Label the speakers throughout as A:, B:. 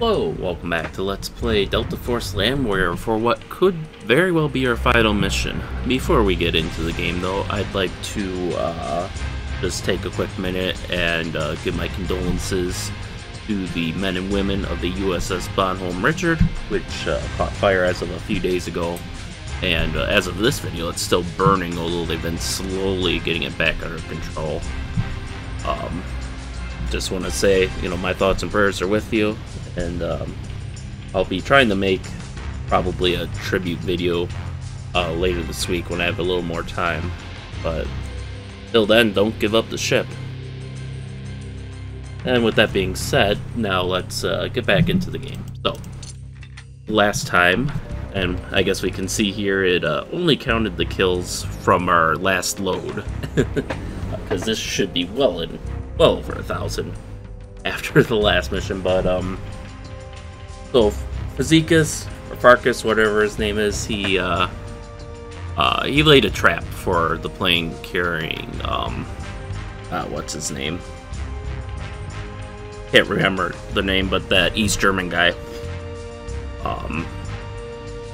A: Hello, welcome back to Let's Play Delta Force Land Warrior for what could very well be our final mission. Before we get into the game though, I'd like to just take a quick minute and give my condolences to the men and women of the USS Bonhomme Richard, which caught fire as of a few days ago. And as of this video, it's still burning, although they've been slowly getting it back under control. Just want to say, my thoughts and prayers are with you, and I'll be trying to make probably a tribute video later this week when I have a little more time. But till then, don't give up the ship. And with that being said, now let's get back into the game. So, last time, and I guess we can see here, it only counted the kills from our last load. Because this should be well over 1,000 after the last mission. But so Fazekas or Fazekas, whatever his name is, he laid a trap for the plane carrying what's his name? Can't remember the name, but that East German guy,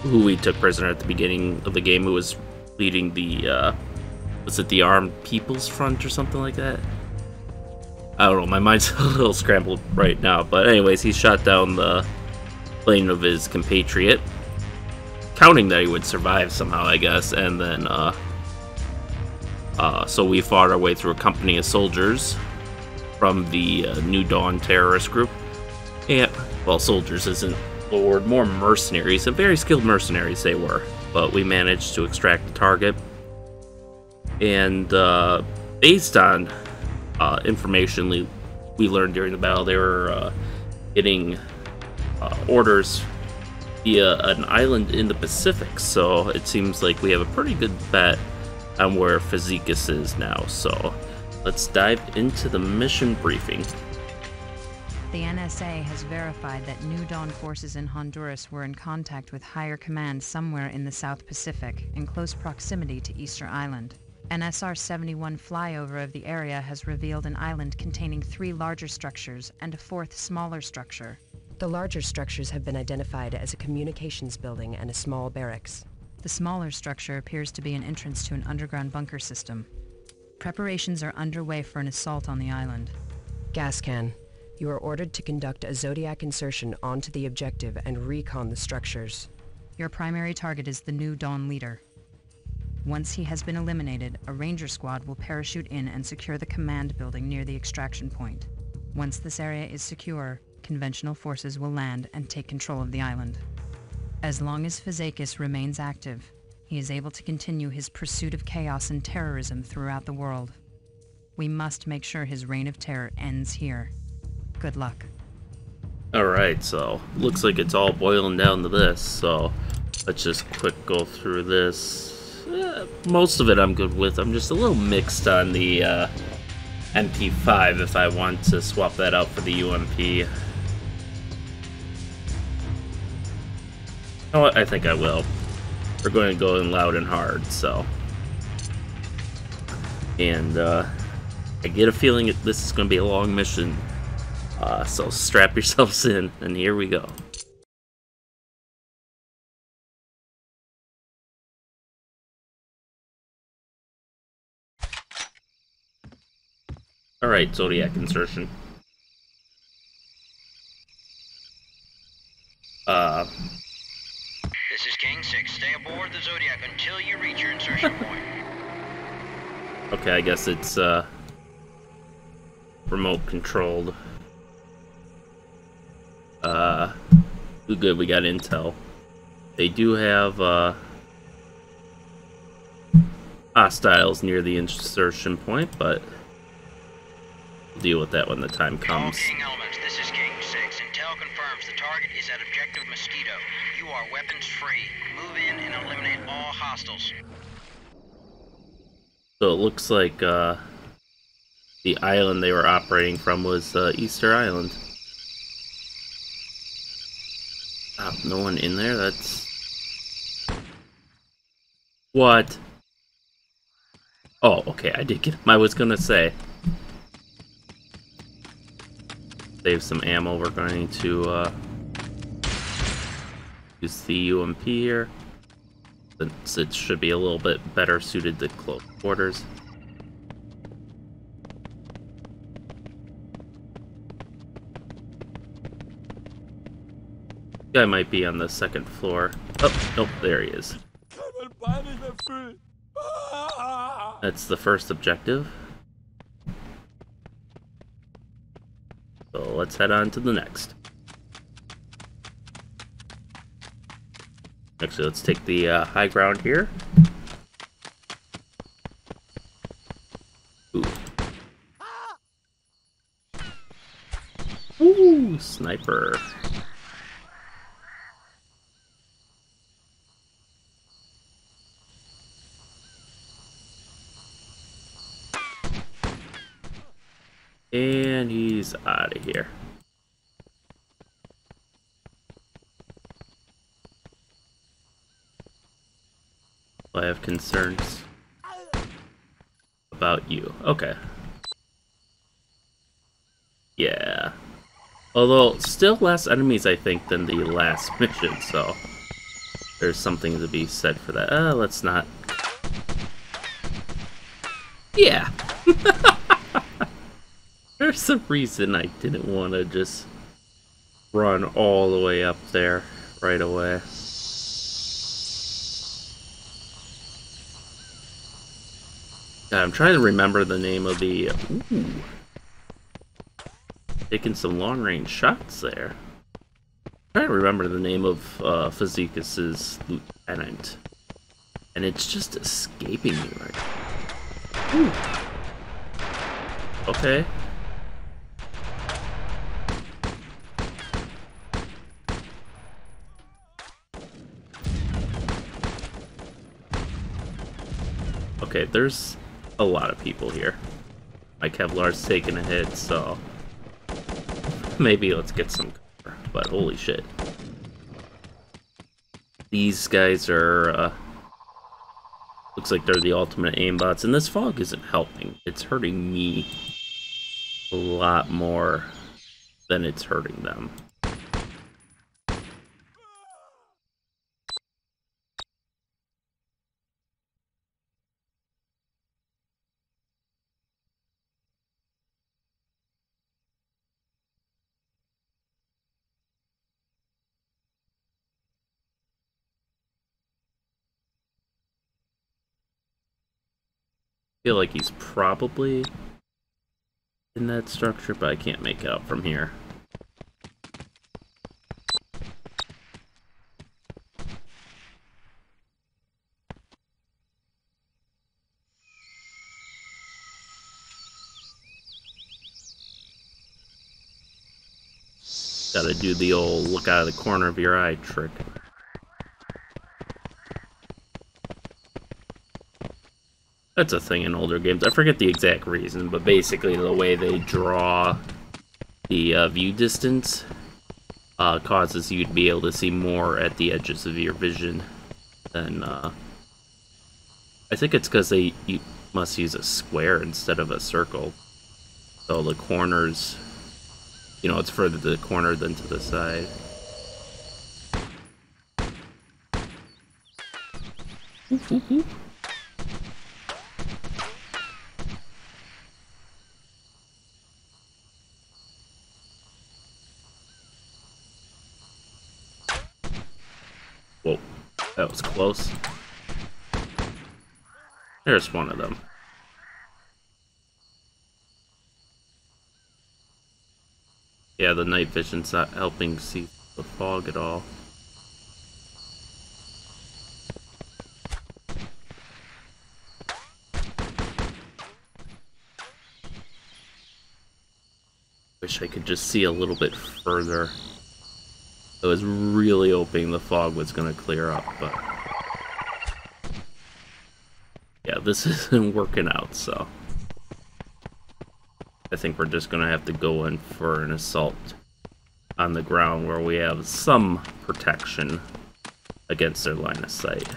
A: who we took prisoner at the beginning of the game, who was leading the was it the Armed People's Front or something like that? I don't know, my mind's a little scrambled right now. But anyways, he shot down the plane of his compatriot, counting that he would survive somehow, I guess. And then, so we fought our way through a company of soldiers from the New Dawn terrorist group. And, well, soldiers isn't the word, more mercenaries, and very skilled mercenaries they were. But we managed to extract the target. And, based on information we learned during the battle, they were getting orders via an island in the Pacific, so it seems like we have a pretty good bet on where Fazekas is now. So let's dive into the mission briefing.
B: The NSA has verified that New Dawn forces in Honduras were in contact with higher command somewhere in the South Pacific, in close proximity to Easter Island. An SR-71 flyover of the area has revealed an island containing 3 larger structures and a 4th smaller structure.
C: The larger structures have been identified as a communications building and a small barracks.
B: The smaller structure appears to be an entrance to an underground bunker system. Preparations are underway for an assault on the island.
C: Gascan, you are ordered to conduct a Zodiac insertion onto the objective and recon the structures.
B: Your primary target is the New Dawn leader. Once he has been eliminated, a ranger squad will parachute in and secure the command building near the extraction point. Once this area is secure, conventional forces will land and take control of the island. As long as Fazekas remains active, he is able to continue his pursuit of chaos and terrorism throughout the world. We must make sure his reign of terror ends here. Good luck.
A: Alright, so looks like it's all boiling down to this, so let's just quick go through this. Most of it I'm good with. I'm just a little mixed on the MP5 if I want to swap that out for the UMP. You know what? I think I will. We're going to go in loud and hard, so. And I get a feeling that this is going to be a long mission. So strap yourselves in, and here we go. Alright, Zodiac insertion.
D: This is King 6. Stay aboard the Zodiac until you reach your insertion point.
A: Okay, I guess it's remote controlled. Good, we got intel. They do have hostiles near the insertion point, but we'll deal with that when the time comes.
D: All King elements, this is King 6. Intel confirms the target is at Objective Mosquito. You are weapons free. Move in and eliminate all hostiles.
A: So it looks like the island they were operating from was Easter Island. No one in there? That's... What? Oh, okay, I did get him. I was gonna say. Save some ammo. We're going to Use the UMP here, since it should be a little bit better suited to close quarters. Guy might be on the second floor. Oh, nope, there he is. That's the first objective. So let's head on to the next. Actually, let's take the high ground here. Ooh. Ooh, sniper. And he's out of here. I have concerns about you. Okay. Yeah. Although, still less enemies, I think, than the last mission, so there's something to be said for that. Let's not. Yeah. There's a reason I didn't want to just run all the way up there right away. I'm trying to remember the name of the... Ooh. Taking some long-range shots there. I'm trying to remember the name of Fazekas' lieutenant. And it's just escaping me right now. Ooh. Okay. Okay, there's a lot of people here. My Kevlar's taking a hit, so maybe let's get some cover. But holy shit. These guys are, looks like they're the ultimate aimbots, and this fog isn't helping. It's hurting me a lot more than it's hurting them. I feel like he's probably in that structure, but I can't make it out from here. Gotta do the old look out of the corner of your eye trick. That's a thing in older games. I forget the exact reason, but basically the way they draw the view distance causes you to be able to see more at the edges of your vision than, I think it's because you must use a square instead of a circle. So the corners, you know, it's further to the corner than to the side. Oof, oof, oof. Whoa, that was close. There's one of them. Yeah, the night vision's not helping see the fog at all. Wish I could just see a little bit further. I was really hoping the fog was going to clear up, but yeah, this isn't working out, so I think we're just going to have to go in for an assault on the ground where we have some protection against their line of sight.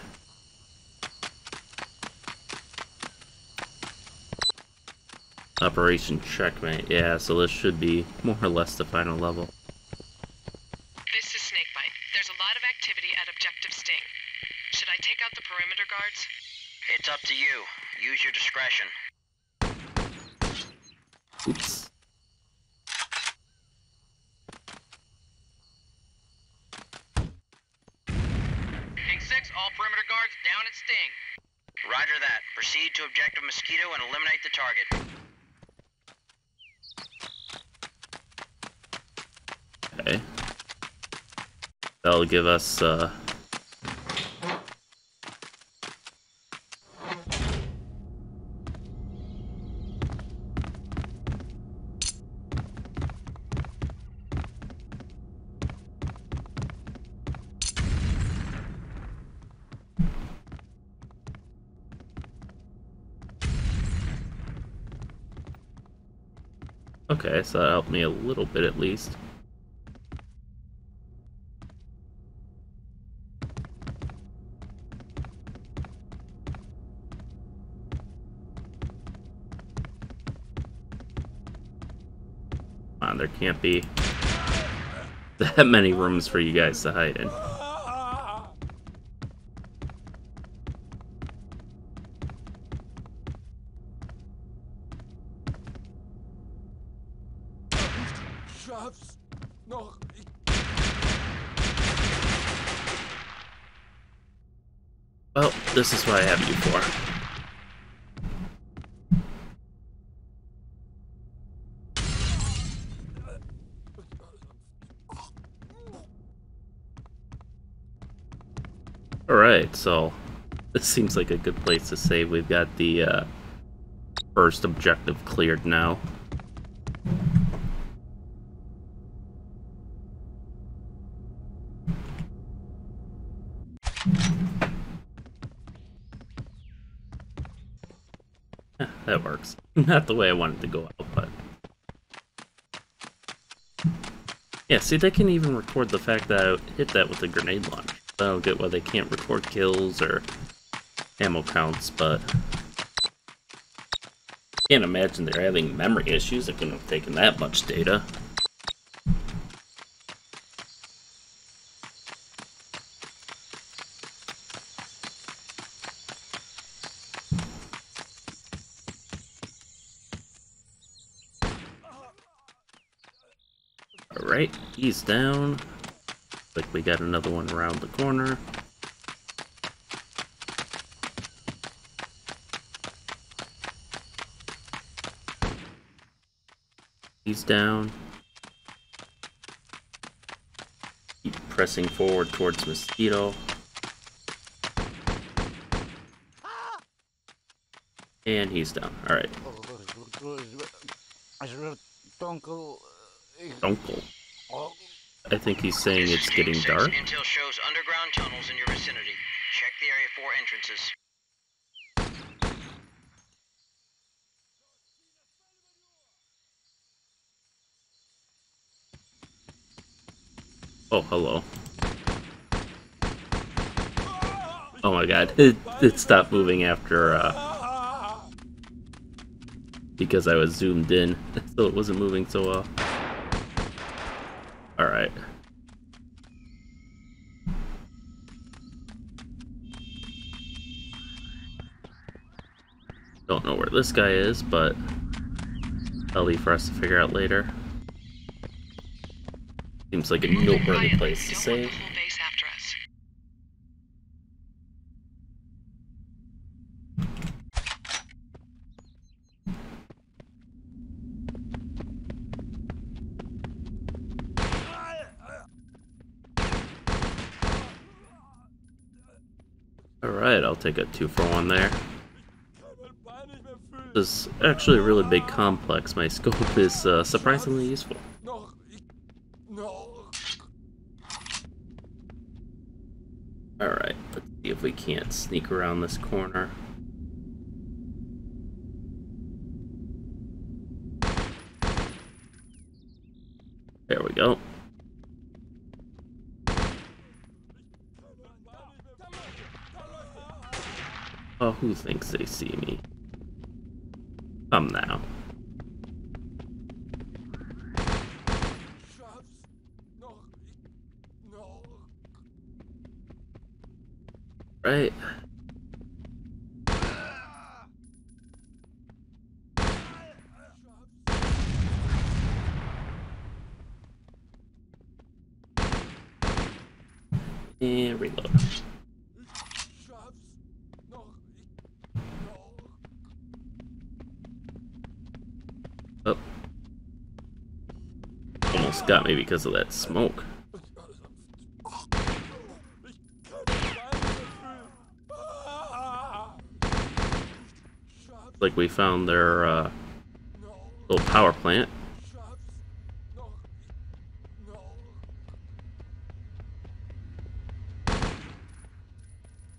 A: Operation Checkmate, yeah, so this should be more or less the final level.
E: This is Snakebite. There's a lot of activity
D: possession.
A: Oops.
D: King 6, all perimeter guards down at Sting. Roger that. Proceed to objective Mosquito and eliminate the target.
A: Okay. That'll give us, okay, so that helped me a little bit at least. Come on, there can't be that many rooms for you guys to hide in. Well, this is what I have you for. Alright, so this seems like a good place to save. We've got the first objective cleared now. That works. Not the way I wanted to go out, but... yeah, see, they can even record the fact that I hit that with a grenade launcher. I don't get why they can't record kills or ammo counts, but... can't imagine they're having memory issues. It couldn't have taken that much data. Alright, he's down. Like we got another one around the corner. He's down. Keep pressing forward towards Mosquito. And he's down. Alright. Dunkel. I think he's saying it's getting dark.
D: Intel shows underground tunnels in your vicinity. Check the area for entrances.
A: Oh, hello. Oh my god, it stopped moving after, because I was zoomed in, so it wasn't moving so well. Alright. Don't know where this guy is, but that'll be for us to figure out later. Seems like a noteworthy place to save. Alright, I'll take a 2-for-1 there. This is actually a really big complex. My scope is surprisingly useful. Alright, let's see if we can't sneak around this corner. There we go. Oh, who thinks they see me? Come now. Right. And reload. Oh. Almost got me because of that smoke. Like we found their little power plant.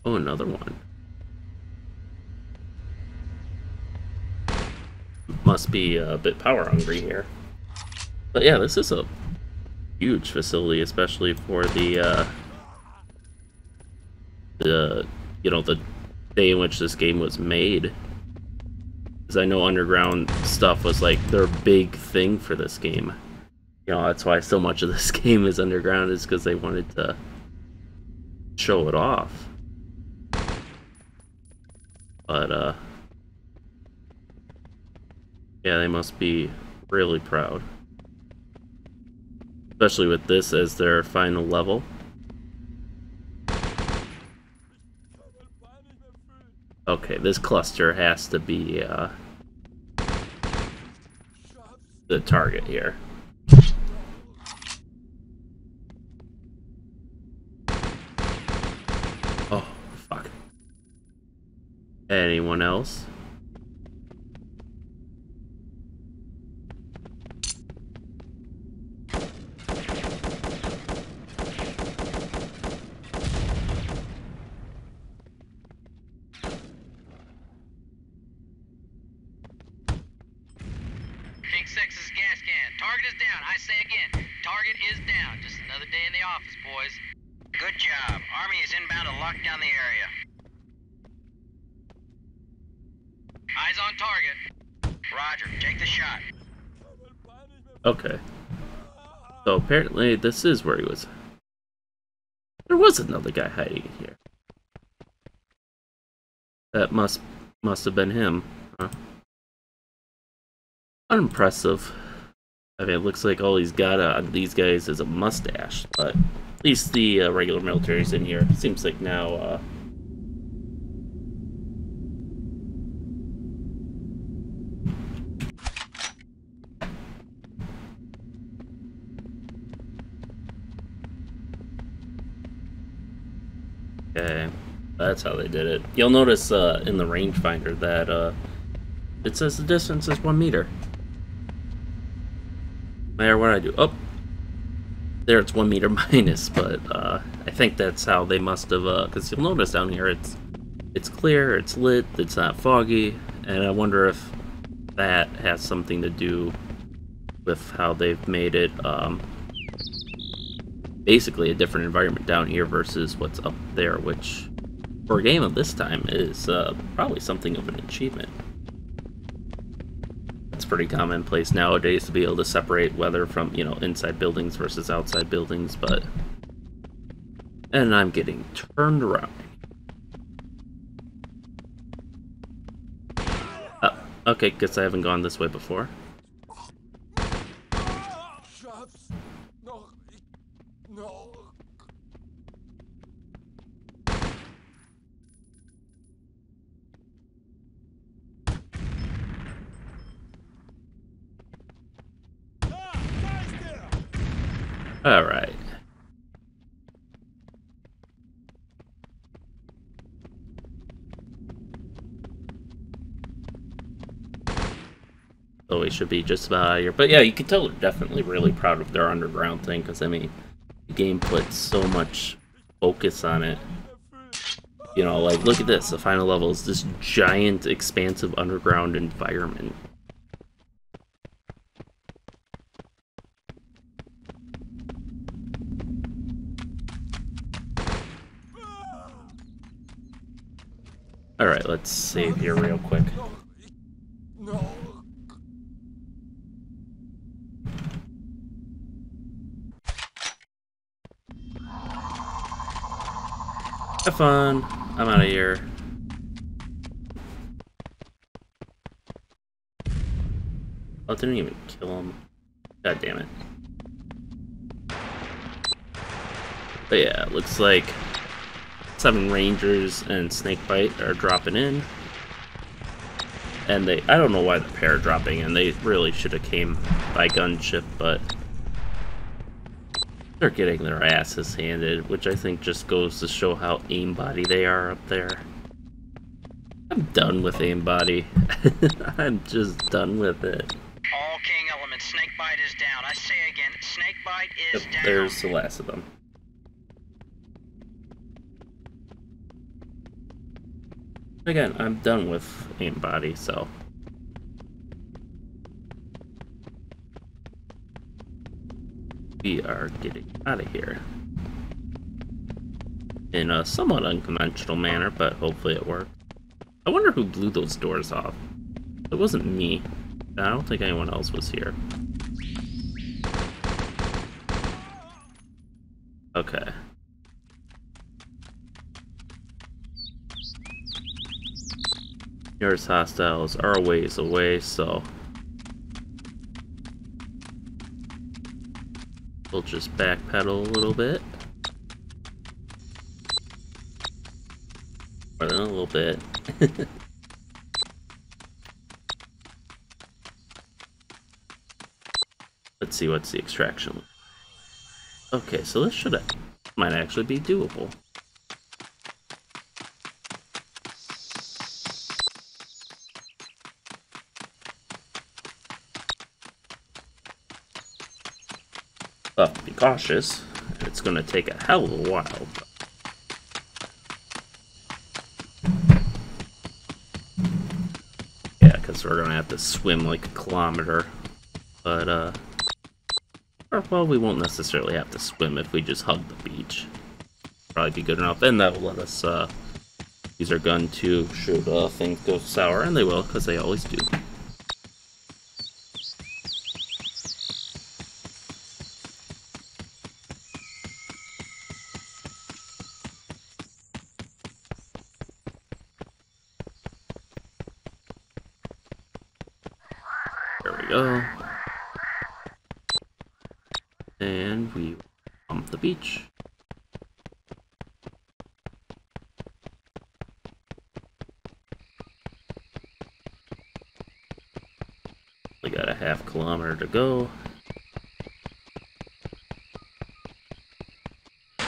A: Oh, another one. Must be a bit power hungry here. But yeah, this is a huge facility, especially for the you know, the day in which this game was made. Because I know underground stuff was like their big thing for this game. You know, that's why so much of this game is underground, is because they wanted to show it off. But yeah, they must be really proud. Especially with this as their final level. Okay, this cluster has to be the target here. Oh, fuck. Anyone else?
D: King 6's gas can. Target is down. I say again, target is down. Just another day in the office, boys. Good job. Army is inbound to lock down the area. Eyes on target. Roger. Take the shot.
A: Okay. So apparently this is where he was. There was another guy hiding in here. That must have been him. Huh? Unimpressive. I mean, it looks like all he's got on these guys is a mustache, but at least the regular military's in here. Seems like now, okay, that's how they did it. You'll notice in the rangefinder that it says the distance is 1 meter. No matter what I do. Oh, there it's 1 meter minus, but I think that's how they must have. Because you'll notice down here it's clear, it's lit, it's not foggy, and I wonder if that has something to do with how they've made it basically a different environment down here versus what's up there, which for a game of this time is probably something of an achievement. It's pretty commonplace nowadays to be able to separate weather from, you know, inside buildings versus outside buildings, but... And I'm getting turned around. Okay, guess I haven't gone this way before. Alright. So we should be just about out of here. But yeah, you can tell they're definitely really proud of their underground thing, because I mean, the game puts so much focus on it. You know, like, look at this. The final level is this giant, expansive underground environment. Alright, let's save here real quick. Have fun. I'm out of here. Oh, it didn't even kill him. God damn it. But yeah, it looks like 7 Rangers and Snakebite are dropping in. And I don't know why the pair are dropping in. They really should have came by gunship, but they're getting their asses handed, which I think just goes to show how aimbody they are up there. I'm done with aimbody. I'm just done with it.
D: All King elements, Snakebite is down. I say again, Snakebite is down.
A: There's the last of them. Again, I'm done with aimbody, so we are getting out of here in a somewhat unconventional manner, but hopefully it worked. I wonder who blew those doors off. It wasn't me. I don't think anyone else was here. Okay. Nearest hostiles are a ways away, so we'll just backpedal a little bit. More than a little bit. Let's see what's the extraction. Okay, so this might actually be doable. But be cautious, it's going to take a hell of a while. Yeah, because we're going to have to swim like a kilometer. But, or, well, we won't necessarily have to swim if we just hug the beach. Probably be good enough, and that will let us use our gun too should things go sour, and they will, because they always do. There we go. And we pump the beach. We got a half kilometer to go. I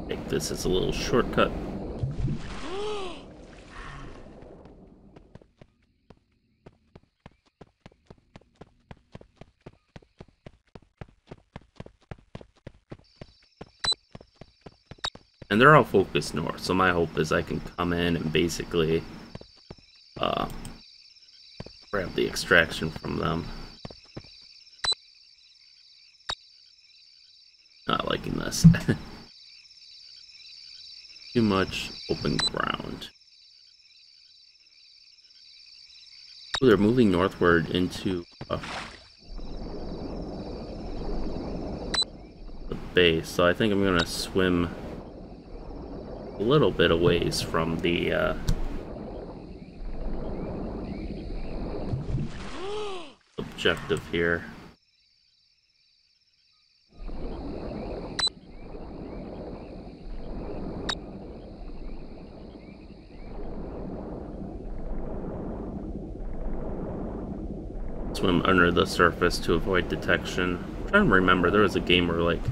A: think this is a little shortcut. And they're all focused north, so my hope is I can come in and basically grab the extraction from them. Not liking this. Too much open ground. Oh, they're moving northward into the base, so I think I'm gonna swim a little bit of ways from the objective here. Swim under the surface to avoid detection. I'm trying to remember, there was a game where like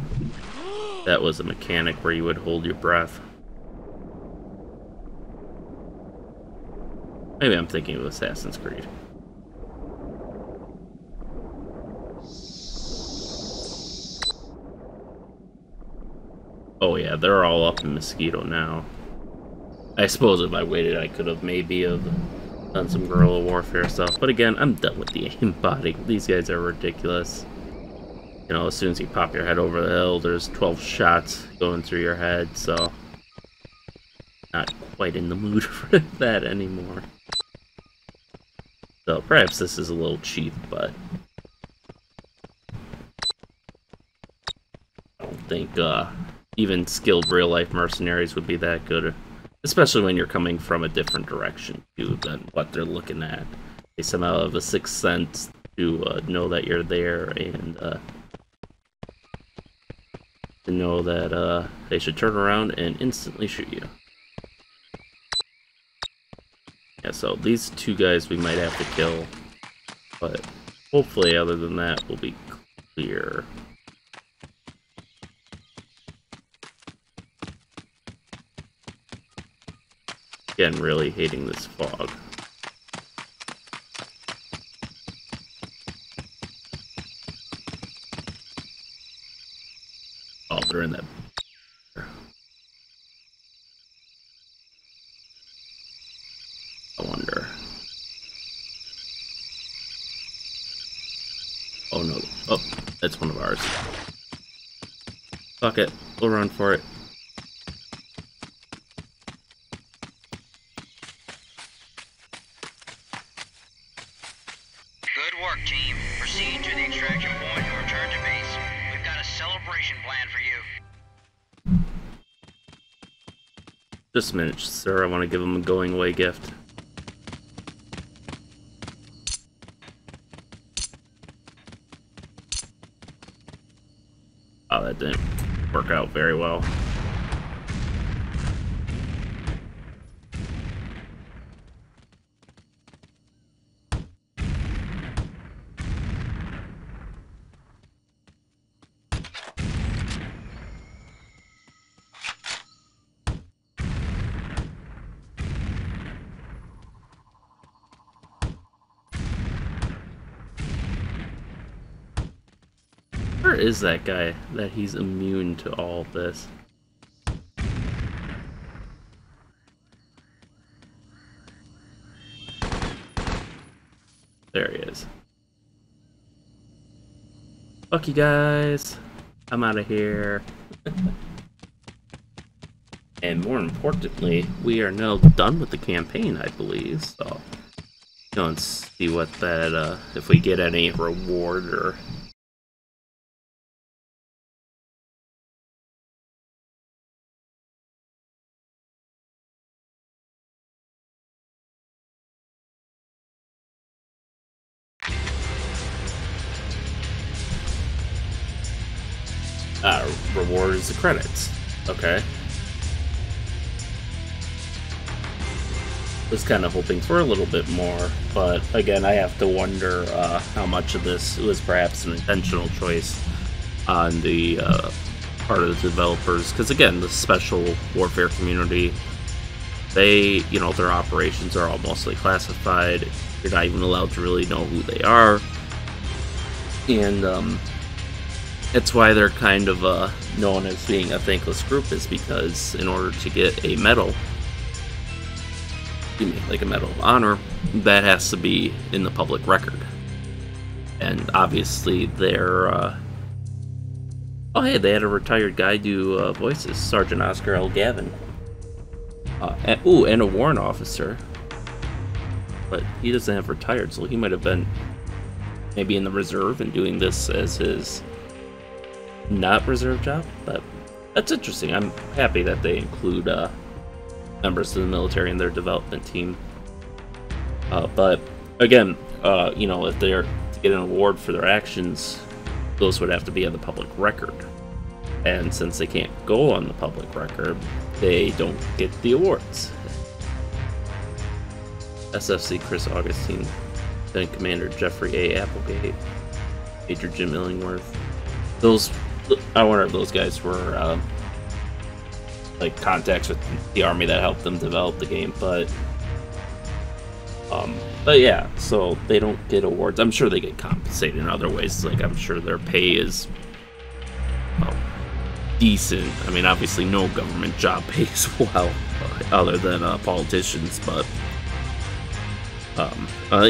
A: that was a mechanic where you would hold your breath. Maybe I'm thinking of Assassin's Creed. Oh yeah, they're all up in Mosquito now. I suppose if I waited, I could have maybe done some guerrilla warfare stuff. But again, I'm done with the aimbody. These guys are ridiculous. You know, as soon as you pop your head over the hill, there's 12 shots going through your head, so not quite in the mood for that anymore. So perhaps this is a little cheap, but I don't think even skilled real-life mercenaries would be that good, especially when you're coming from a different direction too than what they're looking at. They somehow have a sixth sense to know that you're there and to know that they should turn around and instantly shoot you. Yeah, so these two guys we might have to kill, but hopefully other than that we'll be clear. Again, really hating this fog. Oh, they're in that. I wonder. Oh no. Oh, that's one of ours. Fuck it. We'll run for it.
D: Good work, team. Proceed to the extraction point and return to base. We've got a celebration plan for you.
A: Just a minute, sir. I want to give him a going away gift. Oh, that didn't work out very well. Where is that guy that he's immune to all of this? There he is. Fuck you guys. I'm out of here. And more importantly, we are now done with the campaign, I believe. So, go and see what that, if we get any reward or... reward is the credits. Okay. Was kind of hoping for a little bit more, but again, I have to wonder how much of this was perhaps an intentional choice on the part of the developers. Because again, the special warfare community, they, you know, their operations are all mostly classified. You're not even allowed to really know who they are, and that's why they're kind of known as being a thankless group, is because in order to get a medal, like a Medal of Honor, that has to be in the public record. And obviously they're, oh hey, they had a retired guy do voices, Sergeant Oscar L. Gavin. And a warrant officer. But he doesn't have retired, so he might have been maybe in the reserve and doing this as his not reserve job. But that's interesting. I'm happy that they include members of the military in their development team. But again, you know, if they're to get an award for their actions, those would have to be on the public record. And since they can't go on the public record, they don't get the awards. SFC Chris Augustine, Lieutenant Commander Jeffrey A. Applegate, Major Jim Illingworth. Those, I wonder if those guys were like contacts with the army that helped them develop the game, but yeah, so they don't get awards. I'm sure they get compensated in other ways. Like, I'm sure their pay is, well, decent. I mean, obviously no government job pays well, other than politicians, but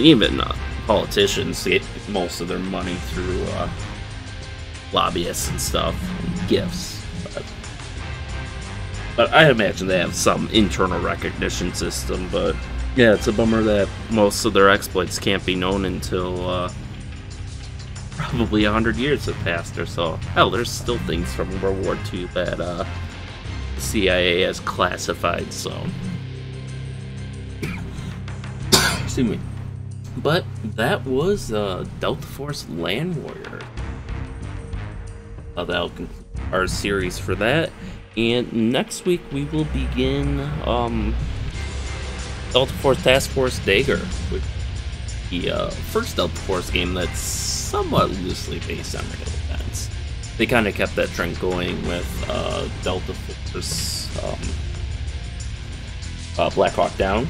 A: even politicians get most of their money through lobbyists and stuff, and gifts. But I imagine they have some internal recognition system. But yeah, it's a bummer that most of their exploits can't be known until probably 100 years have passed or so. Hell, there's still things from World War II that the CIA has classified, so... Excuse me. But that was Delta Force Land Warrior. That'll conclude our series for that. And next week we will begin Delta Force Task Force Dagger, which is the first Delta Force game that's somewhat loosely based on real events. They kind of kept that trend going with Delta Force Black Hawk Down,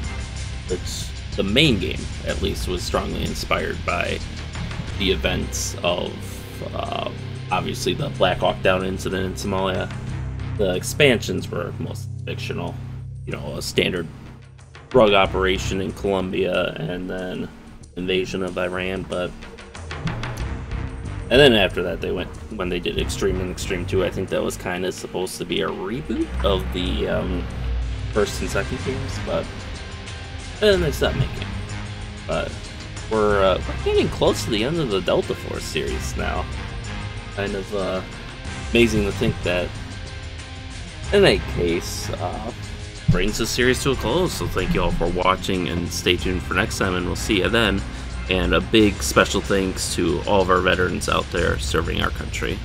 A: which the main game, at least, was strongly inspired by the events of, obviously, the Black Hawk Down incident in Somalia. The expansions were most fictional, you know, a standard drug operation in Colombia, and then invasion of Iran, and then after that they went, when they did Extreme and Extreme 2, I think that was kind of supposed to be a reboot of the first and second games, but then they stopped making it. But we're getting close to the end of the Delta Force series now. Kind of amazing to think that, in any case, brings the series to a close. So thank you all for watching, and stay tuned for next time, and we'll see you then. And a big special thanks to all of our veterans out there serving our country.